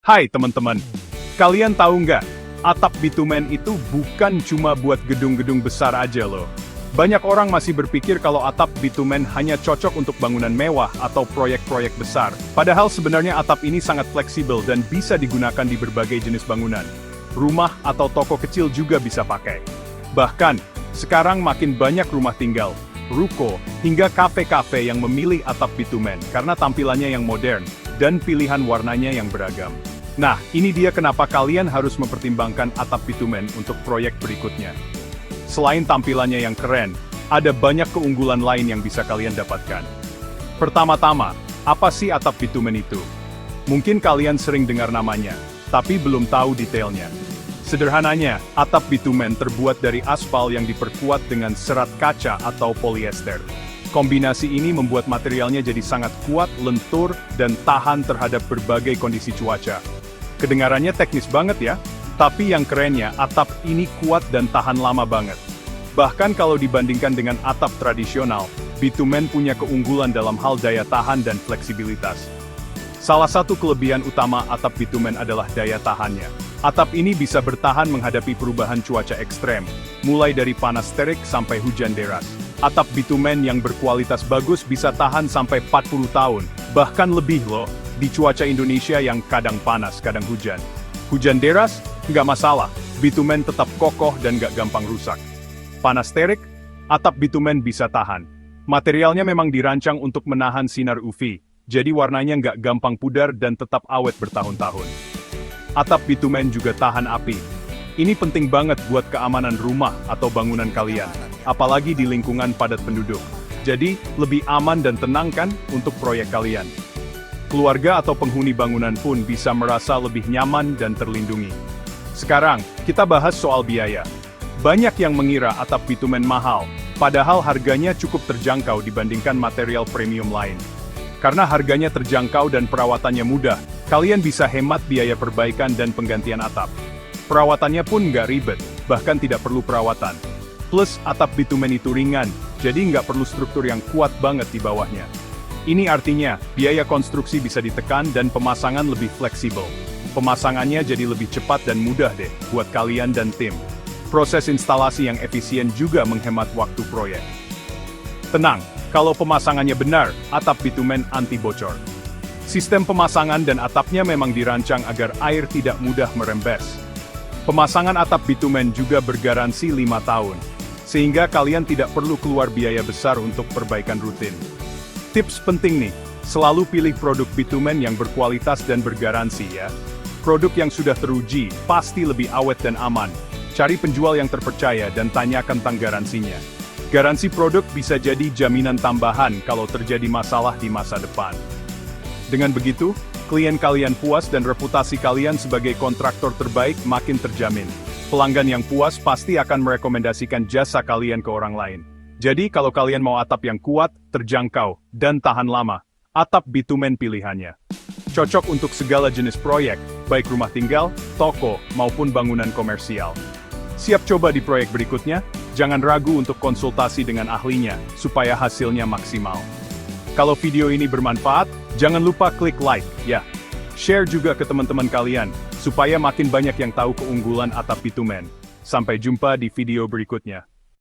Hai teman-teman, kalian tahu nggak? Atap bitumen itu bukan cuma buat gedung-gedung besar aja loh. Banyak orang masih berpikir kalau atap bitumen hanya cocok untuk bangunan mewah atau proyek-proyek besar. Padahal sebenarnya atap ini sangat fleksibel dan bisa digunakan di berbagai jenis bangunan. Rumah atau toko kecil juga bisa pakai. Bahkan, sekarang makin banyak rumah tinggal, ruko, hingga kafe-kafe yang memilih atap bitumen karena tampilannya yang modern dan pilihan warnanya yang beragam. Nah, ini dia kenapa kalian harus mempertimbangkan atap bitumen untuk proyek berikutnya. Selain tampilannya yang keren, ada banyak keunggulan lain yang bisa kalian dapatkan. Pertama-tama, apa sih atap bitumen itu? Mungkin kalian sering dengar namanya, tapi belum tahu detailnya. Sederhananya, atap bitumen terbuat dari aspal yang diperkuat dengan serat kaca atau polyester. Kombinasi ini membuat materialnya jadi sangat kuat, lentur, dan tahan terhadap berbagai kondisi cuaca. Kedengarannya teknis banget ya, tapi yang kerennya atap ini kuat dan tahan lama banget. Bahkan kalau dibandingkan dengan atap tradisional, bitumen punya keunggulan dalam hal daya tahan dan fleksibilitas. Salah satu kelebihan utama atap bitumen adalah daya tahannya. Atap ini bisa bertahan menghadapi perubahan cuaca ekstrem, mulai dari panas terik sampai hujan deras. Atap bitumen yang berkualitas bagus bisa tahan sampai 40 tahun, bahkan lebih loh, di cuaca Indonesia yang kadang panas, kadang hujan. Hujan deras? Nggak masalah, bitumen tetap kokoh dan nggak gampang rusak. Panas terik? Atap bitumen bisa tahan. Materialnya memang dirancang untuk menahan sinar UV, jadi warnanya nggak gampang pudar dan tetap awet bertahun-tahun. Atap bitumen juga tahan api. Ini penting banget buat keamanan rumah atau bangunan kalian, apalagi di lingkungan padat penduduk. Jadi, lebih aman dan tenang kan untuk proyek kalian. Keluarga atau penghuni bangunan pun bisa merasa lebih nyaman dan terlindungi. Sekarang, kita bahas soal biaya. Banyak yang mengira atap bitumen mahal, padahal harganya cukup terjangkau dibandingkan material premium lain. Karena harganya terjangkau dan perawatannya mudah, kalian bisa hemat biaya perbaikan dan penggantian atap. Perawatannya pun nggak ribet, bahkan tidak perlu perawatan. Plus, atap bitumen itu ringan, jadi nggak perlu struktur yang kuat banget di bawahnya. Ini artinya, biaya konstruksi bisa ditekan dan pemasangan lebih fleksibel. Pemasangannya jadi lebih cepat dan mudah deh, buat kalian dan tim. Proses instalasi yang efisien juga menghemat waktu proyek. Tenang, kalau pemasangannya benar, atap bitumen anti bocor. Sistem pemasangan dan atapnya memang dirancang agar air tidak mudah merembes. Pemasangan atap bitumen juga bergaransi 5 tahun, sehingga kalian tidak perlu keluar biaya besar untuk perbaikan rutin. Tips penting nih, selalu pilih produk bitumen yang berkualitas dan bergaransi ya. Produk yang sudah teruji, pasti lebih awet dan aman. Cari penjual yang terpercaya dan tanyakan tentang garansinya. Garansi produk bisa jadi jaminan tambahan kalau terjadi masalah di masa depan. Dengan begitu, klien kalian puas dan reputasi kalian sebagai kontraktor terbaik makin terjamin. Pelanggan yang puas pasti akan merekomendasikan jasa kalian ke orang lain. Jadi kalau kalian mau atap yang kuat, terjangkau, dan tahan lama, atap bitumen pilihannya. Cocok untuk segala jenis proyek, baik rumah tinggal, toko, maupun bangunan komersial. Siap coba di proyek berikutnya? Jangan ragu untuk konsultasi dengan ahlinya, supaya hasilnya maksimal. Kalau video ini bermanfaat, jangan lupa klik like, ya. Share juga ke teman-teman kalian, supaya makin banyak yang tahu keunggulan atap bitumen. Sampai jumpa di video berikutnya.